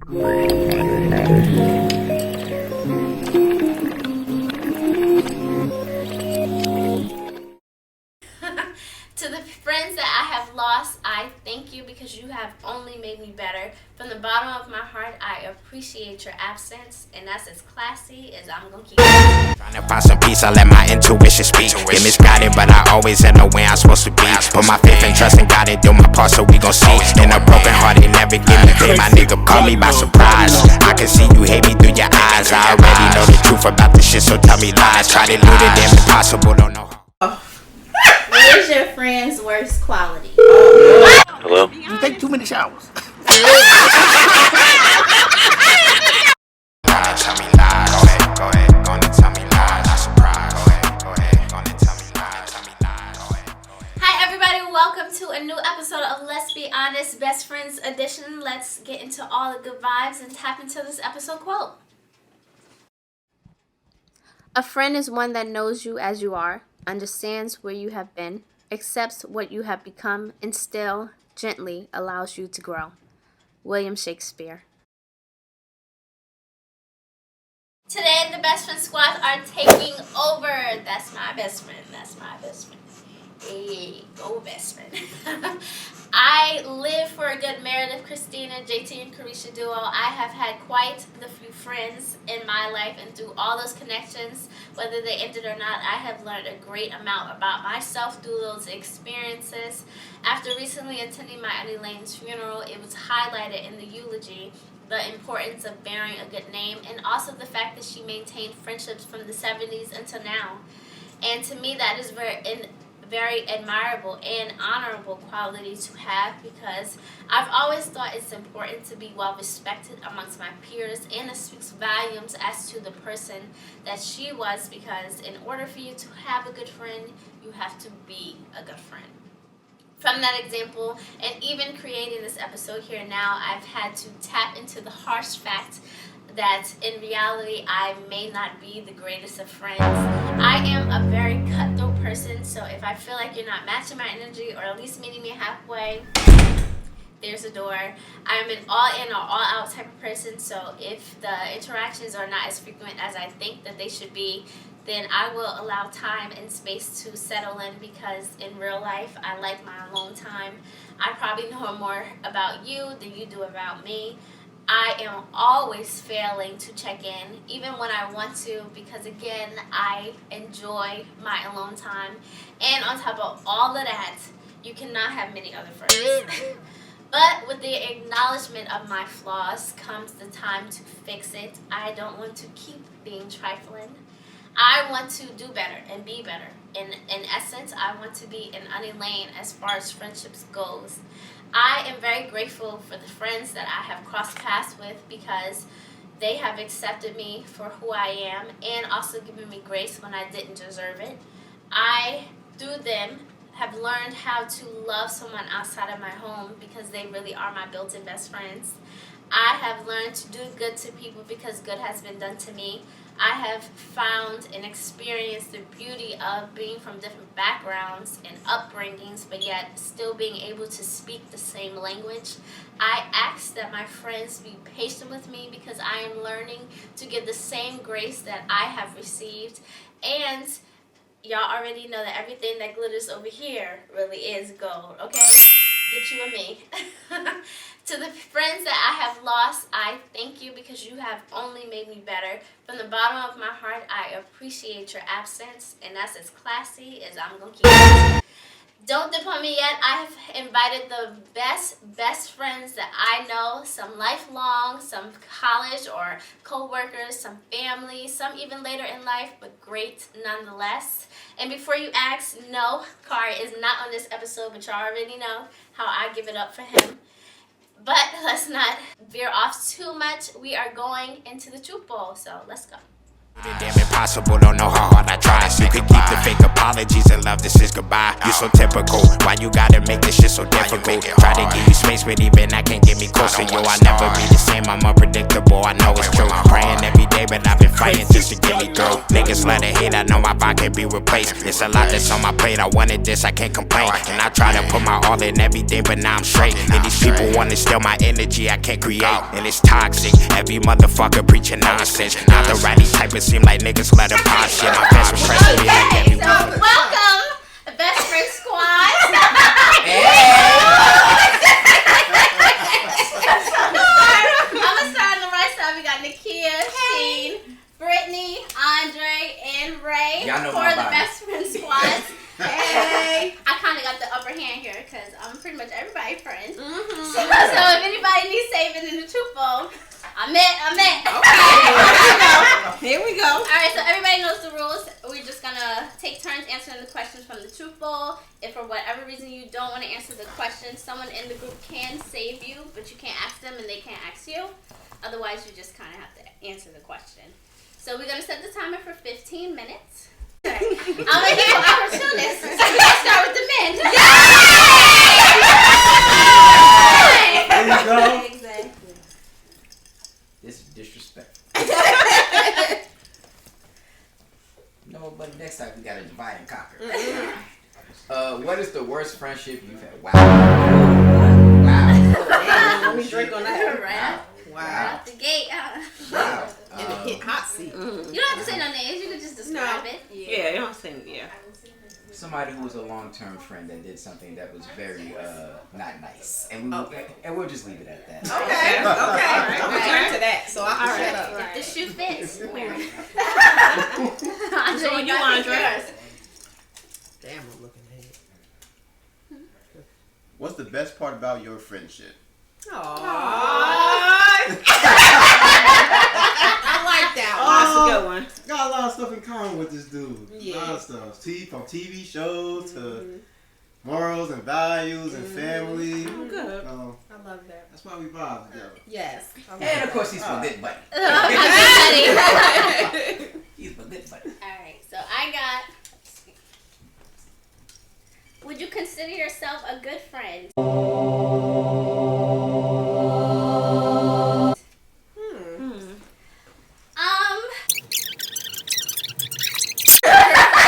To the friends that I have lost, I thank you because you have only made me better. From the bottom of my heart, I appreciate your absence, and that's as classy as I'm gonna keep it. Trying to find some peace, I let my intuition speak. Get misguided, but I always end up where I'm supposed to be. Put my faith and trust in God and do my part, so we gon' see. In a broken heart, it never give me pain. My nigga caught me by surprise. I can see you hate me through your eyes. I already know the truth about this shit, so tell me lies. Try to do the damn impossible, don't know how. What is your friend's worst quality? Hello? You take too many showers. Tell me lies. Go ahead, gonna tell me lies. I'm surprised. Go ahead, gonna tell me lies. Hi everybody, welcome to a new episode of Let's Be Honest Best Friends Edition. Let's get into all the good vibes and tap into this episode quote. A friend is one that knows you as you are, understands where you have been, accepts what you have become, and still gently allows you to grow. William Shakespeare. Today, the Best Friend Squad are taking over. That's my best friend. Hey, go best friend. I live for a good Meredith, Christina, JT, and Carisha duo. I have had quite the few friends in my life, and through all those connections, whether they ended or not, I have learned a great amount about myself through those experiences. After recently attending my Auntie Lane's funeral, it was highlighted in the eulogy the importance of bearing a good name, and also the fact that she maintained friendships from the 70s until now. And to me, that is very admirable and honorable quality to have, because I've always thought it's important to be well respected amongst my peers, and it speaks volumes as to the person that she was, because in order for you to have a good friend, you have to be a good friend. From that example, and even creating this episode here now, I've had to tap into the harsh fact that in reality, I may not be the greatest of friends. I am a very cutthroat person, so if I feel like you're not matching my energy, or at least meeting me halfway, there's a door. I'm an all-in or all-out type of person, so if the interactions are not as frequent as I think that they should be, then I will allow time and space to settle in, because in real life, I like my alone time. I probably know more about you than you do about me. I am always failing to check in, even when I want to, because again, I enjoy my alone time. And on top of all of that, you cannot have many other friends. But with the acknowledgement of my flaws comes the time to fix it. I don't want to keep being trifling. I want to do better and be better. In essence, I want to be an Auntie Lane as far as friendships goes. I am very grateful for the friends that I have crossed paths with, because they have accepted me for who I am and also given me grace when I didn't deserve it. I, through them, have learned how to love someone outside of my home, because they really are my built-in best friends. I have learned to do good to people because good has been done to me. I have found and experienced the beauty of being from different backgrounds and upbringings, but yet still being able to speak the same language. I ask that my friends be patient with me, because I am learning to give the same grace that I have received. And y'all already know that everything that glitters over here really is gold, okay? Get you and me. To the friends that I have lost, I thank you because you have only made me better. From the bottom of my heart, I appreciate your absence, and that's as classy as I'm going to keep it. Don't dip on me yet. I have invited the best friends that I know, some lifelong, some college or co-workers, some family, some even later in life, but great nonetheless. And before you ask, no, Kari is not on this episode, but y'all already know how I give it up for him. But let's not veer off too much. We are going into the Truth Bowl, so let's go. Damn impossible, don't know how hard I try. You could keep the fake apologies and love, this is goodbye. You so typical, why you gotta make this shit so difficult? Try to give you space, but even that can't get me closer. Yo, I never be the same, I'm unpredictable, I know it's true. Praying every day, but I've been fighting just to get me through. Niggas let it hate, I know my vibe can be replaced. It's a lot that's on my plate, I wanted this, I can't complain. And I try to put my all in every day, but now I'm straight. And these people wanna steal my energy, I can't create. And it's toxic, every motherfucker preaching nonsense. Not the righty type, it seem like niggas let them pop shit. My best impression me like Okay, everyone. so welcome, the Best Friend Squad. I'm gonna start on the right side. We got Nikea, Sheen, Brittany, Andre, and Ray for the Best Friend Squad. Hey, I kind of got the upper hand here because I'm pretty much everybody's friend. So if anybody needs saving in the TruthBowl, I'm it. Okay. Here we go. All right, so everybody knows the rules. We're just gonna take turns answering the questions from the TruthBowl. If for whatever reason you don't want to answer the question, someone in the group can save you, but you can't ask them and they can't ask you. Otherwise, you just kind of have to answer the question. So we're gonna set the timer for 15 minutes. I'm an equal opportunist, so we're gonna start with the men. Yay! There you go. Exactly. This is disrespectful. No, but next time we gotta divide and conquer. What is the worst friendship you've had? Wow. Let me drink on that. Right Wow. out the gate. Wow. In the hot seat. You don't have to say no names. You can just describe it. Yeah, you don't say Somebody who was a long-term friend that did something that was very not nice, and we'll just leave it at that. Okay. I'm gonna turn to that, so I can shut up. If the shoe fits, wear it. So you, Andre? Damn, I'm looking at it. What's the best part about your friendship? Aww. I like that one. Oh, That's a good one. Got a lot of stuff in common with this dude. Yeah. A lot of stuff. From TV shows to morals and values and family. Good. I love that. That's why we vibe together. Yes. And of course, he's my good buddy. He's my good buddy. Alright, so I got. Would you consider yourself a good friend?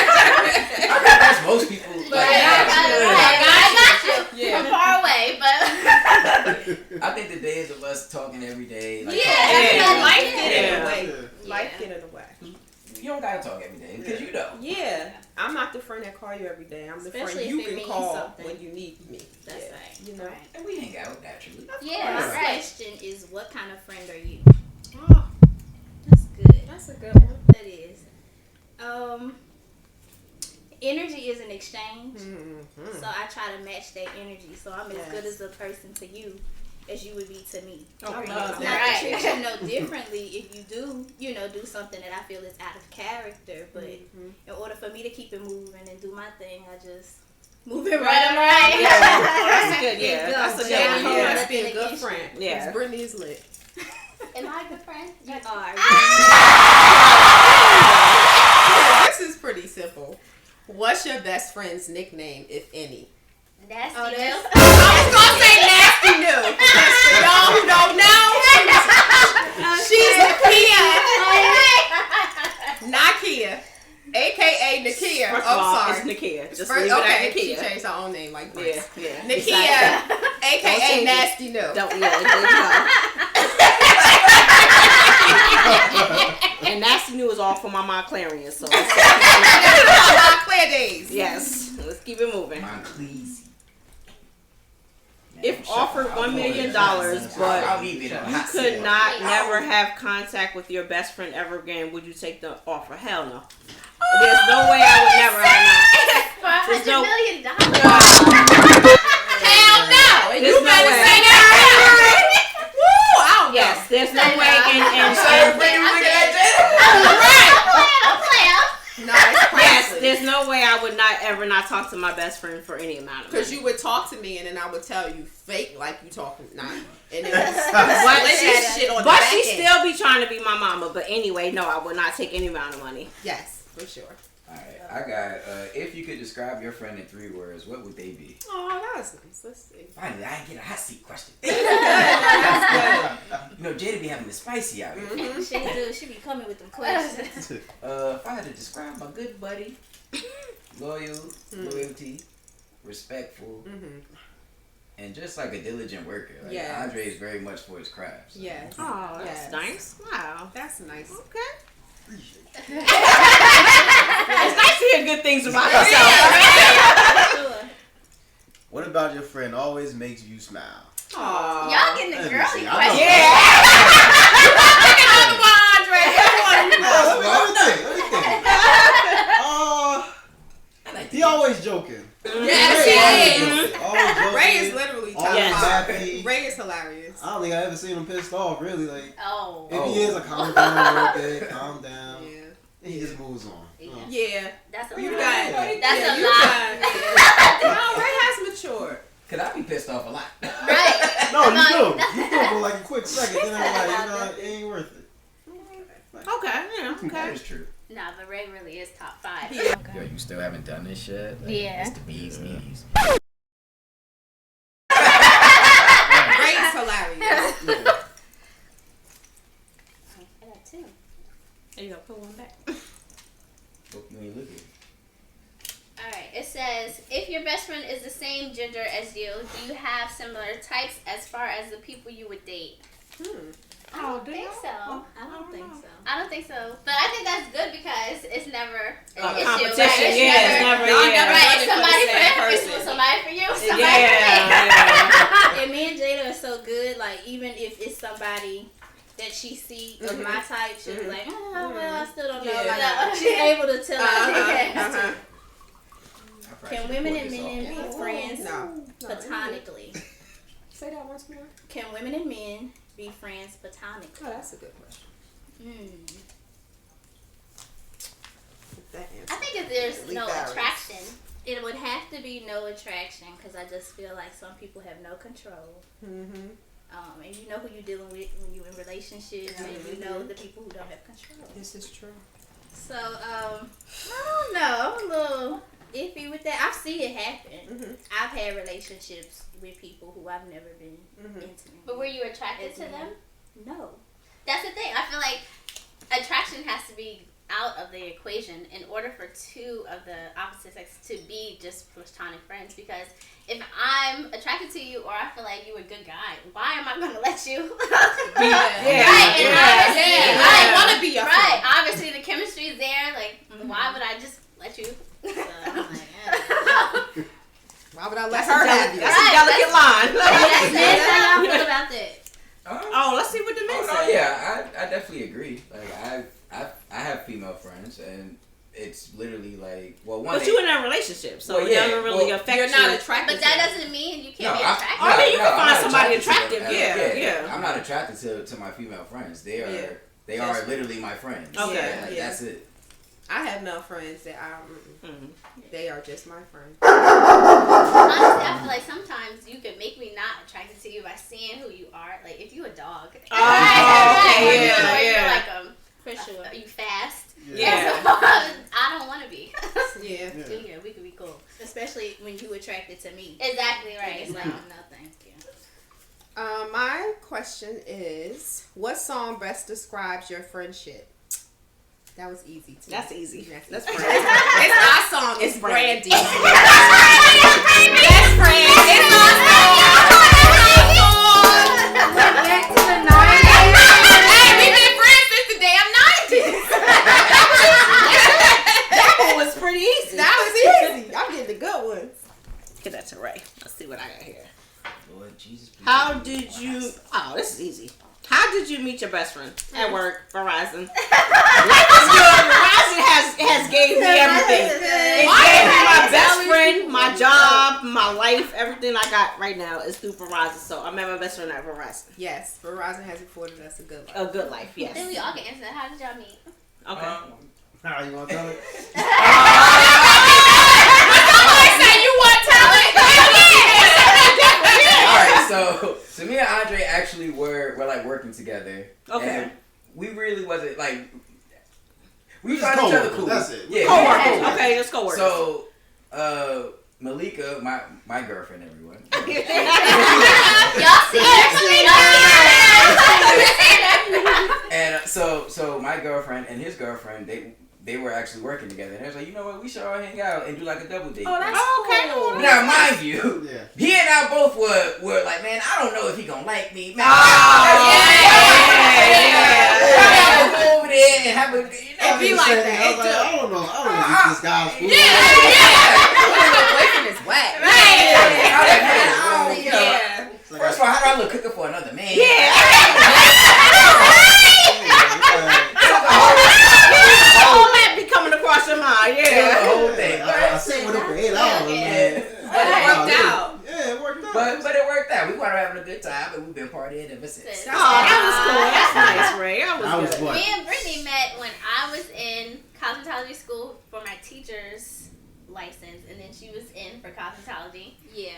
That's most people. I got you. Yeah. From far away, but. I think the days of us talking every day. Like, Life Yeah. get in the way. Yeah. Life get in the way. You don't gotta talk every day because you know. Yeah. I'm not the friend that call you every day. I'm the Especially friend if you it can means call something. when you need me. That's Yeah. right. You know? Right. And we hang out naturally. Yeah, course. my question is, what kind of friend are you? Oh, That's good. that's a good one. That is. Energy is an exchange, so I try to match that energy. So I'm as good as a person to you as you would be to me. I love Not that. to treat you no differently if you do, do something that I feel is out of character. But in order for me to keep it moving and do my thing, I just move it right and right. Yeah. That's good. Yeah. Good. That's a But good I one. hold Yeah. nothing That's being a good against friend. you. Yeah. Because Brittany is lit. Am I a good friend? You are. This is pretty simple. What's your best friend's nickname, if any? Nasty. I was gonna say Nasty New. For y'all who don't know, she's Nikea, aka Nikea. First I'm of all, sorry. it's Nikea. Just First, leave it okay, at she Nikea. changed her own name like Prince. Yeah. Nikea, aka change it. Nasty New. Don't there you go. And Nasty New is all for my Montclarian, so Clear days. yes, let's keep it moving. Please. If offered $1 million, but you could not never have contact with your best friend ever again, would you take the offer? Hell no. There's no way I would never. There's no. $100 million. Hell no. And There's you no better way. say that. Woo, I don't know. Yes, there's no way. No, it's Yes, crazy. there's no way I would not ever not talk to my best friend for any amount of money. Because you would talk to me and then I would tell you fake like you talking. Nah. And it was But shit on the but back she end. still be trying to be my mama, but anyway, no, I would not take any amount of money. Yes, for sure. Alright, I got, if you could describe your friend in 3 words, what would they be? Oh, that was nice. Let's see. Finally, I get a hot seat question. That's You know, Jada be having the spicy out here. good. She do. She be coming with them questions. If I had to describe my good buddy, loyalty, respectful, and just like a diligent worker. Like Yes. Andre is very much for his craft. So. Yes. Oh, that's Yes. nice. Wow. That's nice. Okay. It's nice to hear good things about yourself. What about your friend always makes you smile? Aw. Y'all getting the Let me girly see. I questions. know. Let me think. He always joking. Yes, Ray he always is. joking. Always joking. Ray is literally top Always Yes. happy. Ray is hilarious. I don't think I ever seen him pissed off, really. Like, Oh. if he is, calm down, okay, calm down. Yeah. He just moves on. Yeah. That's a You lot. got it. That's Yeah, a you lot. got it. No, Ray has matured. Cause I be pissed off a lot. Right. No, you Like- do. You do for like a quick second. Then I'm like, it ain't worth it. Okay, yeah, That okay. is true. Nah, but Ray really is top 5. Yeah. Yo, you still haven't done this shit? Like, Yeah. It's the bee's knees. Ray is hilarious. I got 2. There you go, put one back. Hope you ain't looking. Alright, it says, if your best friend is the same gender as you, do you have similar types as far as the people you would date? I don't think so. I don't think so. I don't think so. But I think that's good because it's never an issue. Competition, Right? It's yeah, it's never, Y'all yeah. never- Right, it's somebody for the for same him, it's person. somebody for you, somebody Yeah, yeah. And me and Jada are so good, like, even if it's somebody that she see of my type, she'll be like, oh, well, I still don't know. Yeah. Like, she's able to tell us. I probably Can should women pull and this men off. be friends No. platonically? Say that once more. Can women and men be friends platonically? Oh, that's a good question. That I answer. think if there's Delete no that. attraction, It would have to be no attraction because I just feel like some people have no control. Mm-hmm. And you know who you're dealing with when you're in relationships, and you know the people who don't have control. This is true. So, I don't know. I'm a little iffy with that. I've seen it happen. Mm-hmm. I've had relationships with people who I've never been intimate but were you attracted with. to them? No. That's the thing. I feel like attraction has to be out of the equation in order for two of the opposite sex to be just platonic friends. Because if I'm attracted to you, or I feel like you a good guy, why am I going to let you? Yeah. Right. And obviously, I want to be your right. friend. Obviously, the chemistry is there. Like, why would I just let you? So I'm like, yeah. Why would I let her have you? That's a delicate line. That's how y'all feel about that. Oh, let's see what the men Oh, say. no, yeah, I definitely agree. Like I have female friends, and it's literally like, well, one. But you in a relationship, so Well, it yeah, doesn't really well, affect You're you. not attracted. But that doesn't mean you can't be I attracted. I mean, you can I'm find not somebody attracted to attractive, them. yeah. I'm not attracted to my female friends. They are they are literally my friends. Okay. Yeah, like, Yeah. that's it. I have no friends that they are just my friends. Honestly, I feel like sometimes you can make me not attracted to you by seeing who you are. Like, if you a dog. Oh, okay, yeah, You're yeah. like, For sure. are you fast? Yeah. I don't want to be. Yeah. Yeah, we could be cool. Especially when you attracted to me. Exactly right. It's like, no, thank you. My question is, what song best describes your friendship? That was easy. To That's me. easy. That's That's Brandy. It's my song. It's Brandy. Brandy. Best friend. It's my song. Back to the 90s. Hey, we've been friends since the damn 90s. That one was pretty easy. That was easy. I'm getting the good ones. Give that to Ray. Let's see what I got here. Lord Jesus. please How give me did my you? eyes. Oh, this is easy. How did you meet your best friend at work? Verizon. Life is good. Verizon has gave me everything. It gave me my best friend, my job, my life, everything I got right now is through Verizon. So I met my best friend at Verizon. Yes, Verizon has afforded us a good life. A good life, Then we yes. all can answer that. How did y'all meet? Okay. How you want to tell it? You want talent? All right, so me and Andre actually were like working together. Okay. And we really wasn't like. We Just found each other coworkers, cool. that's it. Yeah. Co-workers. Okay, just co-workers. So, Malika, my girlfriend, everyone. Y'all see it? And so my girlfriend and his girlfriend, they were actually working together. And they was like, you know what, we should all hang out and do like a double date. Oh, that's cool. Now, mind you, Yeah. he and I both were like, man, I don't know if he gonna like me. Man, Yeah. go over there and have a, you know. It be like that. I was like, I don't know if this guy's cool. Boyfriend is whack. First of all, how do I look cooking for another man? All that be coming across your mind, The whole thing. I sit with him for 8 hours, man. But it worked out. Yeah, it worked out. But it worked out. We were having a good time, and we've been partying ever since. Oh, that was cool. That's nice, Ray. That was good. what? Me and Brittany met when I was in cosmetology school for my teacher's license, and then she was in for cosmetology. Yeah.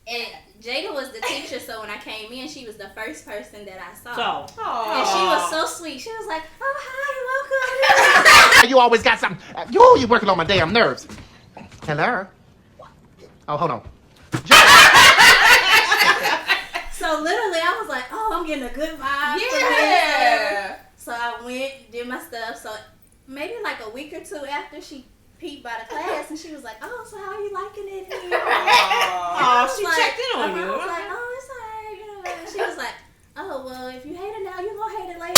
And Jada was the teacher, so when I came in, she was the first person that I saw. So, And she was so sweet. She was like, "Oh, hi, welcome." You always got something. You're working on my damn nerves. Hello? Oh, hold on. So literally, I was like, "Oh, I'm getting a good vibe." from this. Yeah. So I went, did my stuff. So maybe like a week or two after, she peeped by the class, and she was like, "Oh, so how are you liking it here?" oh, she checked in on I you. was like, "Oh, it's alright," you know. And she was like, "Oh, well, if you hate it now, you're gonna hate it later."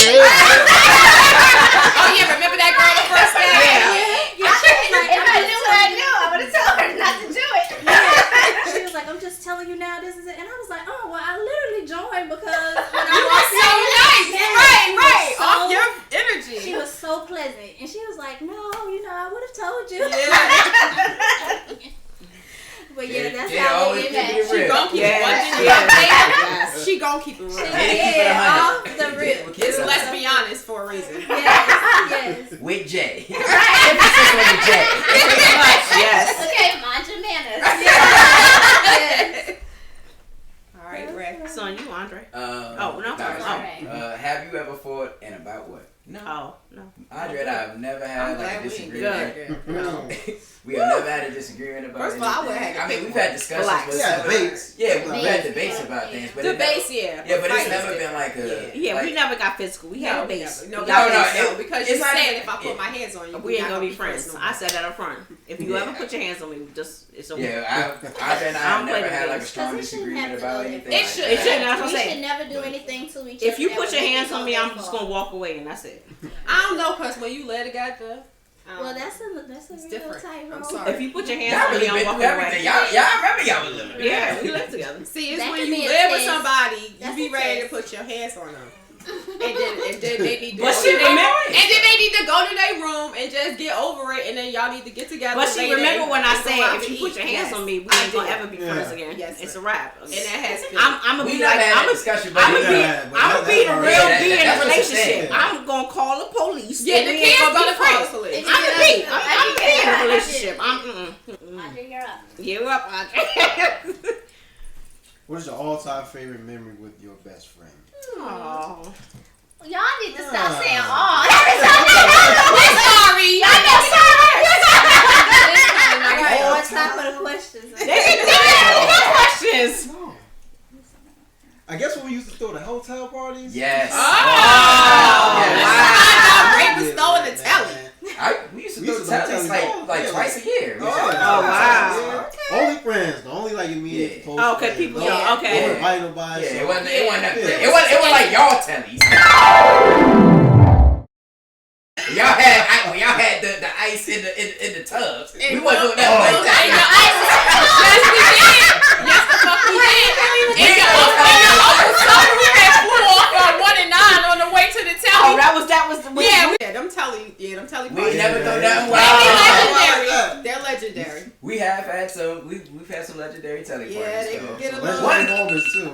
Oh yeah, remember that girl the first day? Yeah. She was like, If I knew what I knew, I would have told her not to do it. She was like, "I'm just telling you now, this is it." And I was like, "Oh, well, I literally joined because when I You were walked so in, nice. yeah, Right. she was Off so- your energy. She was so pleasant, and she was like, "No, you know, I would have told you." But yeah, that's Jada how always we keep it met. She real. gon' keep Yes, it 100. yes. She gon' keep it real. She Yeah, keep it did 100. off the rip. It's let's be honest for a reason. Yes. With Jay. Emphasis on the Jay. Yes. Okay, mind your manners. Yes. All right, Ray. Son, you, Andre. Oh, no. Have you ever fought and about what? No. Oh, no. Andre and I have never had like a disagreement. Good. No. We have never had a disagreement about First of all, I would anything. have I mean, we've had discussions Relax. with Yeah, debates. Yeah, we've had debates about things, but Debates, yeah. Yeah, but it's Fighting never is been like a. Yeah, like, we never got physical. We had a base. No, We no, got no, base. it- because it's you not- said if I put it- my hands on you, We ain't not gonna be friends. no I more. said that up front. If you Yeah. ever put your hands on me, just it's over. Yeah, Andre and I I have don't play never the had like a games. strong Because it shouldn't disagreement have to about go anything. It like should. that. It shouldn't. That's what I'm We saying. should never do anything to each other. If you that put would your make hands it on go me, that I'm just far. gonna walk away, and that's it. I don't know, cause when you lay together, Well, that's a It's real different. tight I'm roll. sorry. If you put your hands Y'all on me, really I'm been walking through everything. away. Y'all remember y'all was living. Yeah, we live together. see, it's That when could you be a live with test. somebody, you That's be a ready to test. put your hands on them. And then they need to But go she to their- remember- and then they need to go to their room and just get over it, and then y'all need to get together. But she later remember when I and go said out if to you put eat. your hands Yes, on me, we I ain't gonna did. ever be Yeah. friends again. Yes, It's sir. a wrap. And that has been. I'm gonna We be never like had I'm a discussion, but I'm we gonna be never had- but I'm that- gonna be the that's real right. B in a That's what you're relationship. saying. I'm gonna call the police. Yeah, and the we kids ain't gonna gonna be call friends. the police. I'm the B. I'm the B in a relationship. Andre, you're up. You're up, Andre. What is your all-time favorite memory with your best friend? Oh. Y'all need to stop saying We're all. sorry. All right, on top of the questions. Questions. No. I guess when we used to throw the hotel parties. Yes. Oh, Yes. wow. Ray was Yeah, throwing the man. telly. We used to We go used to to tallies go to like yeah, twice a year. Oh, Oh, wow. Yeah. Only friends, the only like immediate Yeah. close Okay, friends. people. No, Yeah, okay. Don't invite nobody. Yeah, so- it wasn't that. Yeah. It was like y'all tellies. Y'all had the ice in the tubs. We wasn't doing that like that. Yes, we did. Yes, the fuck we did. And the Uncle Summer, we had flew off on 1 and 9 on the way to the telly. Oh, that was the Yeah, them telly We parties. never throw that They one. legendary. They're legendary. We have had some. We've had some legendary telly Yeah, parties. they though. can get a Legendary little. moments too.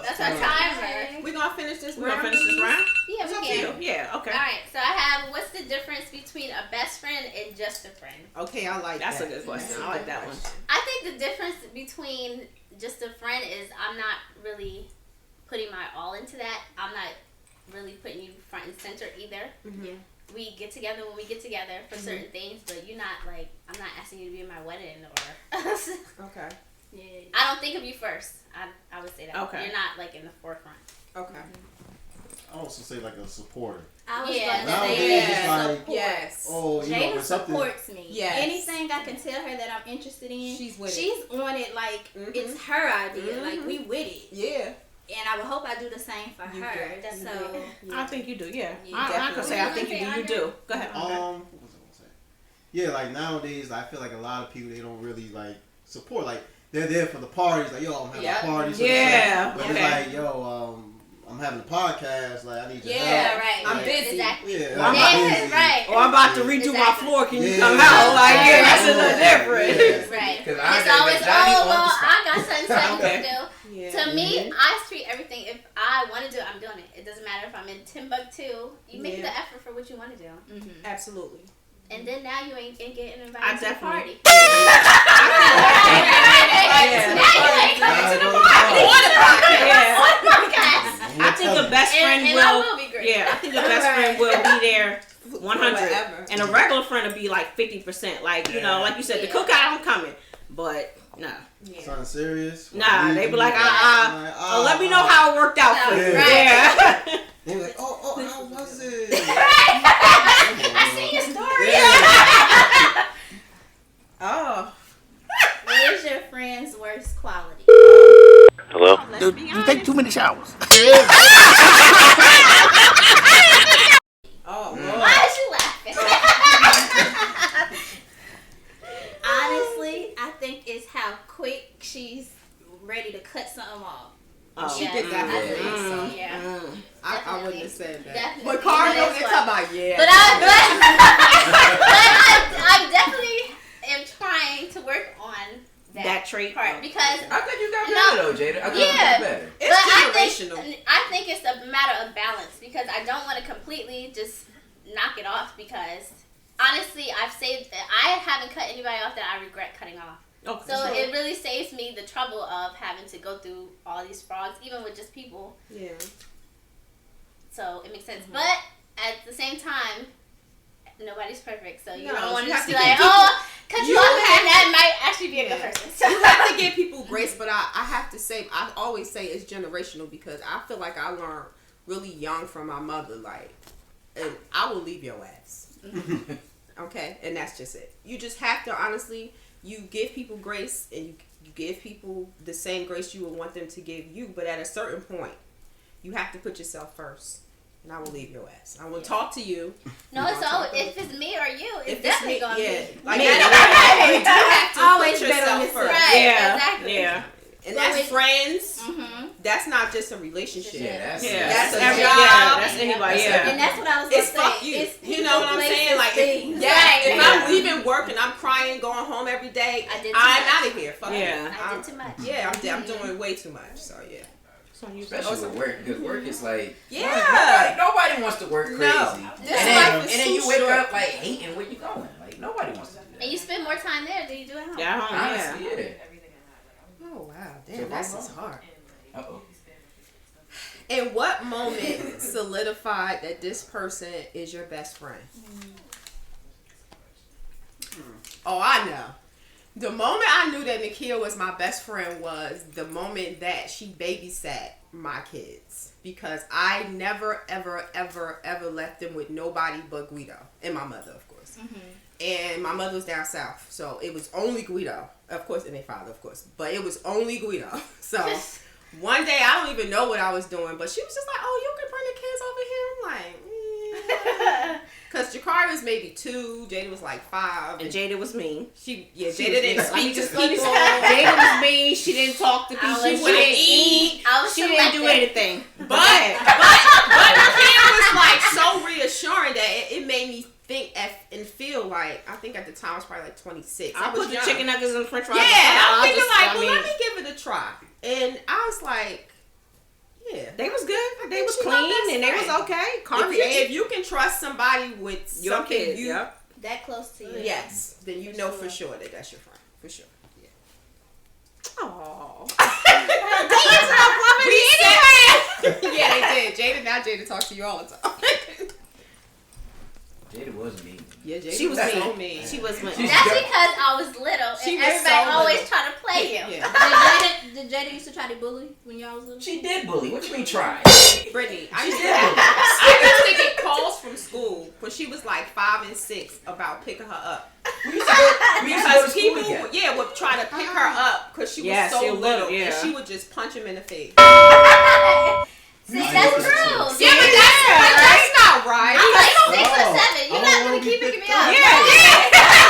That's our timer. We gonna finish this We're gonna round. finish this round? Yeah, It's up we to you. can. Yeah, okay. Alright, so I have what's the difference between a best friend and just a friend? Okay, I like That's a that. good question. That's a I like good that one. question. I think the difference between just a friend is I'm not really putting my all into that. I'm not really putting you front and center either. Mm-hmm. We get together when we get together for certain things, but you're not like, I'm not asking you to be in my wedding or. Okay. Yeah. I don't think of you first. I would say that. Okay. You're not like in the forefront. Okay. I also say like a supporter. I was Yeah. about to Nowadays say it's like, support. Yes. oh, you know, Jada when something. supports me. Yes. Anything I can tell her that I'm interested in, She's with she's on it like it's her idea. Like we with it. Yeah. And I would hope I do the same for You her. do. So I think you do. Yeah. Yeah, I can say I think you do. You do. Go ahead. What was I gonna say? Yeah, like nowadays, I feel like a lot of people they don't really like support. Like they're there for the parties. Like yo, I'm having a party. So Yeah. But Okay. it's like yo, I'm having a podcast. Like I need your Yeah, help. right. I'm busy. Exactly. Yeah, Well, I'm I'm Yeah, busy. right. Or I'm about to redo my Exactly. floor. Can you Yeah. come out? Like, yeah, that's a little different. Yeah. Right. Because And I it's got always, Johnny oh, on well, the spot. I got something Okay. to do. Yeah. To me, I treat everything, if I want to do it, I'm doing it. It doesn't matter if I'm in Timbuktu. You make the effort for what you want to do. Absolutely. And then now you ain't getting invited I to the definitely- party. Yeah. Now you ain't coming to the party. On the podcast. Yeah. On the podcast. I think a best friend And will. I will be great. Yeah, I think a best friend will be there 100, Forever. and a regular friend will be like 50%. Like you know, like you said, the Yeah. cookout I'm coming, but no, Something serious? nah, they be like, oh, let me know how it worked out for you. Right. Yeah. They be like, oh, how was it? I see your story. Oh. what is your friend's worst quality? Hello? Let's Dude, be you honest. take too many showers. Oh, Why is she laughing? Honestly, I think it's how quick she's ready to cut something off. oh. She Yeah. did that for Yeah. me. Yeah. I wouldn't have said that. Definitely. But Carl That's over there what- talking about, yeah. But I definitely am trying to work on That trait. part because I think you got No. better though, Jada. I think you Yeah. got better. It's I think it's a matter of balance because I don't want to completely just knock it off because honestly I haven't cut anybody off that I regret cutting off. Okay. So it really saves me the trouble of having to go through all these frogs, even with just people. Yeah. So it makes sense. But at the same time, nobody's perfect. So you No, don't want you to have just be to like, keep oh, cut you you off, have- and that might actually be a good Yeah. person. So You have to give people grace, but I have to say, I always say it's generational because I feel like I learned really young from my mother, like, and I will leave your ass. Okay? And that's just it. You just have to, honestly, you give people grace and you give people the same grace you would want them to give you, but at a certain point, you have to put yourself first. And I will leave your ass. I will talk to you. no, it's always if it's me or you, it's If definitely me, gonna yeah. be. Like Me. that, you do have to Always put bet on yourself yourself. first. Right, Yeah. exactly. Yeah. And that's friends. Mm-hmm. That's not just a relationship. Yeah, that's Yeah. That's a every- job. Yeah, that's anybody. That's Yeah. And that's what I was going It's to say. fuck you. It's You know what I'm places, saying? Like, things. if Yeah. I'm leaving work and I'm crying, going home every day, I did too I'm much. out of here. Fuck Yeah. it. I did too much. Yeah, I'm doing way too much. So yeah. Especially with work, because work is like Yeah. nobody wants to work crazy. No. And This then, life is and then too you wake short. up like hating where you going. Like nobody wants to do that. And you spend more time there than you do at home. Yeah. Honestly, yeah. Oh wow, So damn, that's wrong. just hard. Uh-oh. In what moment solidified that this person is your best friend? Oh, I know. The moment I knew that Nikea was my best friend was the moment that she babysat my kids. Because I never, ever, ever, ever left them with nobody but Guido. And my mother, of course. And my mother was down south. So it was only Guido. Of course, and their father, of course. But it was only Guido. So one day, I don't even know what I was doing. But she was just like, oh, you can bring the kids over here? I'm like, because Jakari was maybe 2, Jada was like 5, And Jada was mean. Jada was didn't mean. speak to Let me people. Jada was mean. She didn't talk to people. was She wouldn't selective. eat. I was She didn't do selective. anything. But Nikea was like so reassuring that it made me think and feel like, I think at the time I was probably like 26. I was put the young. chicken nuggets and french fries. Yeah, I I'm thinking just- like, I well, mean, let me give it a try. And I was like, yeah. They was good. They think was she my clean best and they was friend. okay. If Carby you, ate if you can trust somebody with your something kids. you, Yep. That close to you. yes, then you know for sure that that's your friend. For sure. Yeah. Aww. We said, Yeah, they did. Jada talks to you all the time. Jada was mean. Yeah, Jada She was so mean. mean. She was mean. That's because I was little She and was everybody so always little. trying to play you. Yeah. Did Jada used to try to bully when y'all was little? She did bully. What you mean try? Brittany, I She used did. to get calls from school when she was like 5 and 6 about picking her up. We used to go to Because school people, together. would try to pick her up because she was Yeah, so she was little, little, and yeah. she would just punch him in the face. See, that's true. Yeah, but that's not right. I'm like 6 or 7. I You're don't not wanna gonna be keep picking me picked up. up.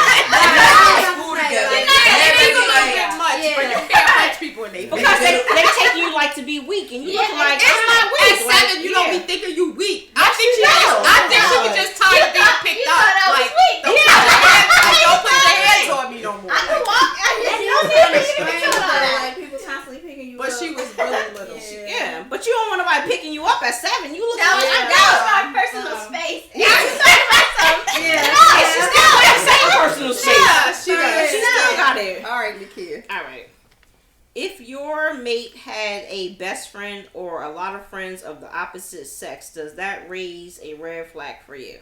School together. It is a little Everybody- bit much, Yeah. but you can't punch people in their face. Because they take you like to be weak, and you Yeah, look like It's not weak. At 7, you don't be yeah. thinking you weak. I think she know. was just tired of being picked You up. thought I was Like, weak. don't put your hands on me no more. I can walk. I And can you do feel the it. strain of like people constantly picking you But up. she was really little. Yeah, but you don't want nobody picking you up at 7. You look That was, like that was my personal space. Yeah. she still got the same personal space. Yeah, she does. She still got it. All right, Nikea. All right. If your mate had a best friend or a lot of friends of the opposite sex, does that raise a red flag for you?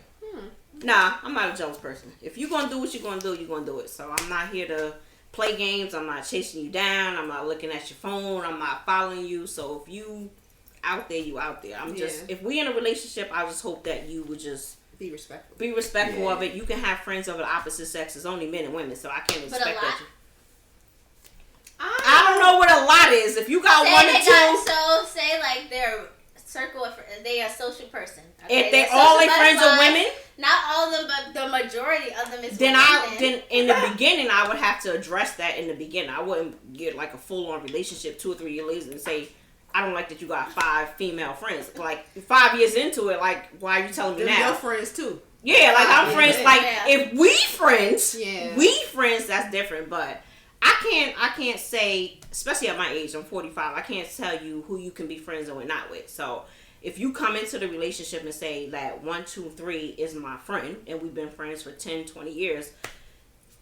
Nah, I'm not a jealous person. If you're going to do what you're going to do, you're going to do it. So I'm not here to play games. I'm not chasing you down. I'm not looking at your phone. I'm not following you. So if you out there, you out there. I'm just, if we in a relationship, I just hope that you would just Be respectful. be respectful of it. You can have friends of the opposite sex. It's only men and women, so I can't But expect a that. lot? I don't know what a lot is. If you got Say one they or two, got, so say like they're circle of, they are a social person. if they They're all social their friends are butterflies. women, Not all of them, but the majority of them is then women. then in the beginning I would have to address that in the beginning. I wouldn't get like a full on relationship 2 or 3 years later and say, I don't like that you got 5 female friends. Like 5 years into it, like why are you telling me They're now? your friends too. Yeah, like I'm Yeah. friends. Like Yeah. if we friends, Yeah. we friends. That's different. But I can't say, especially at my age, I'm 45. I can't tell you who you can be friends and not with. So if you come into the relationship and say that 1, 2, 3 is my friend, and we've been friends for 10, 20 years,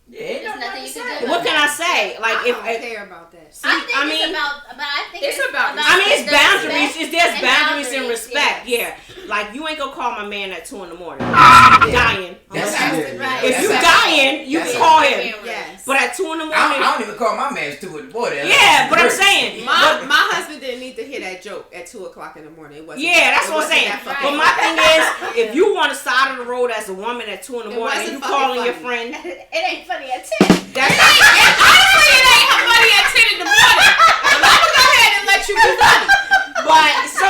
There's nothing you can do. what can I say? Like I don't care about that. see, I think I mean, it's about, but I think It's about- I mean, it's the boundaries. respect There's and boundaries and boundaries, respect. yes. Yeah, like you ain't gonna call my man at 2 in the morning. Dying. That's Right. If you that's- dying, you that's can call how- him. Yes. But at 2 in the I morning, don't even call my man to it. Boy, yeah. But I'm saying, My husband didn't need to hear that joke at 2 o'clock in the morning. It wasn't. yeah, that's it what I'm wasn't saying. that fucking But my thing is, if you on the side of the road as a woman at 2 in the It morning, and wasn't you fucking calling your funny. friend, It ain't funny at 10. that's honestly, it ain't funny at 10 in the morning. But I'm gonna go ahead and let you be funny. But so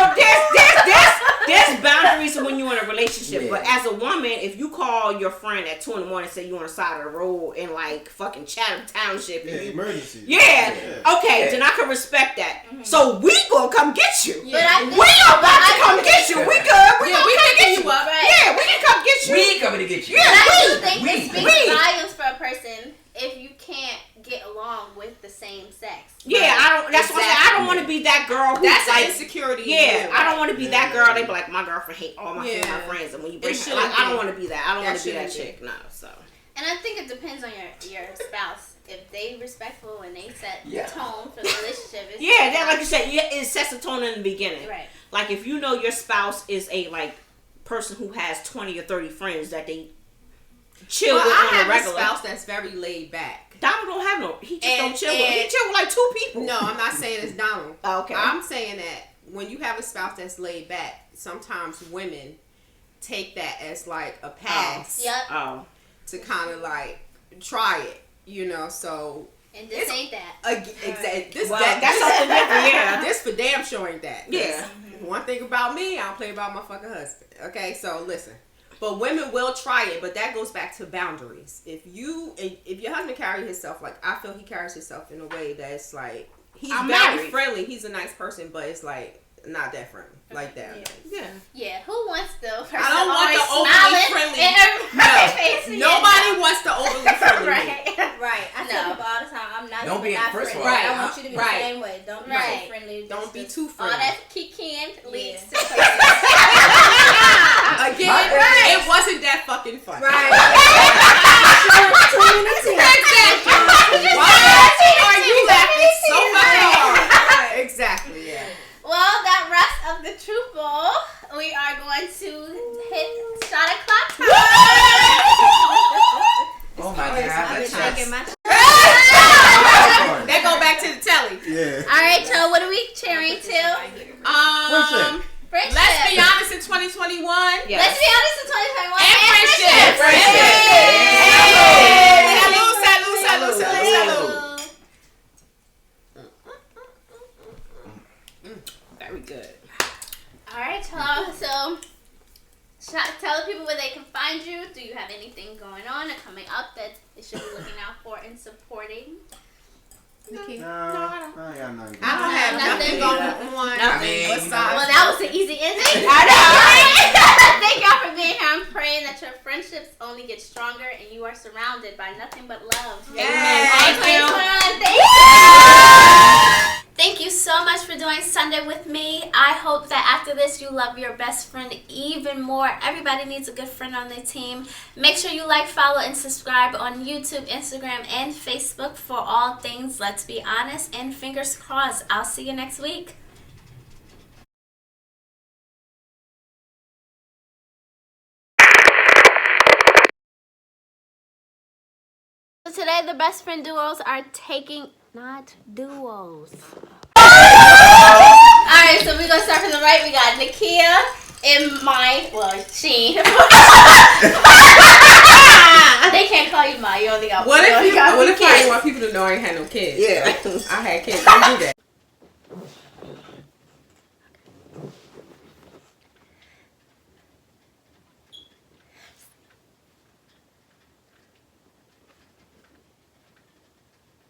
there's boundaries when you're in a relationship. Yeah. But as a woman, if you call your friend at 2 in the morning and say you on the side of the road in like fucking Chatham Township, Yeah, and you, emergency. okay, then I can respect that. So we gonna come get you. But I We about to come get you. We good. We Yeah, gonna we come picking get you up. Right. Yeah, we can come get you. We coming to get you. Yeah. But I do We- think we- it speaks we- volumes for a person if you can't get along with the same sex. Yeah, I don't. That's why I said I don't Exactly. want to be that girl who's That's an like. insecurity. in Yeah, you. I don't want to be that girl. They be like, my girlfriend hate all my female Yeah. friends, and when you bring It her, shouldn't like, I don't be. want to be that. I don't That want to be that shouldn't chick. No, so. And I think it depends on your spouse. If they respectful and they set Yeah. the tone for the relationship, it's Yeah, that like you said, it sets the tone in the beginning. right. Like if you know your spouse is a like person who has 20 or 30 friends that they chill Well, with I on have a a regular. spouse that's very laid back. Donald don't have no. He just And- don't chill with. He and- chill with like 2 people. No, I'm not saying it's Donald. Oh, okay. I'm saying that when you have a spouse that's laid back, sometimes women take that as like a pass Yep. Oh. to kind of like try it, you know. So And this It's- ain't that. exactly. This Well, that, that's something different. Yeah. This for damn sure ain't that. 'Cause Yeah. One thing about me, I don't play about my fucking husband. Okay, so listen. But women will try it, but that goes back to boundaries. If your husband carries himself like I feel he carries himself in a way that's like he's I'm very married. friendly, he's a nice person, but it's like not that friendly like that. Yeah. Yeah, who wants the person I don't want always the overly smiling friendly. in everybody's No. face? Nobody wants the overly friendly. Right. Right. I tell No. people all the time, I'm nice, Don't but be- not first of friendly. all- Right. I want you to be Right. the same way. Don't be Right. so friendly. Don't be Just- too All friendly. that kikiing leads Yeah. to Again, Right. it wasn't that fucking fun. Right. Exactly. Why are you laughing so fucking hard? Exactly. Yeah. Well, that wraps up the hit shot o'clock time. Oh my God. I've been taking my. That go back to the telly. Yeah. All right, so what are we cheering to? Friendship. Let's be honest in 2021. Yes. Let's be honest in 2021. And friendship. Salute, salute, salute, salute. Very good. All right, y'all. So, tell the people where they can find you. Do you have anything going on or coming up that they should be looking out for and supporting? No, I got nothing. I don't have nothing going on. Well, that was an easy ending. I know. Thank y'all for being here. I'm praying that your friendships only get stronger and you are surrounded by nothing but love. Yes. Thank you so much for doing Sunday with me. I hope that after this you love your best friend even more. Everybody needs a good friend on their team. Make sure you like, follow, and subscribe on YouTube, Instagram, and Facebook for all things Let's Be Honest. And fingers crossed, I'll see you next week. So today the best friend duos are taking... Not duos. Alright, so we're going to start from the right. We got Nikea and Sheen. They can't call you Ma. You only got What if you kids. want people to know I ain't had no kids? Yeah. I had kids. Don't do that.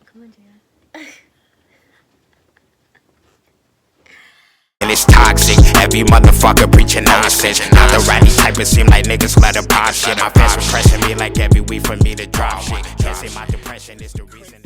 Come on, Jan. And it's toxic, every motherfucker preaching nonsense. Not the ratty type, it seem like niggas let her pop shit. My fans are pressing me like every week for me to drop shit. Can't say my depression is the reason.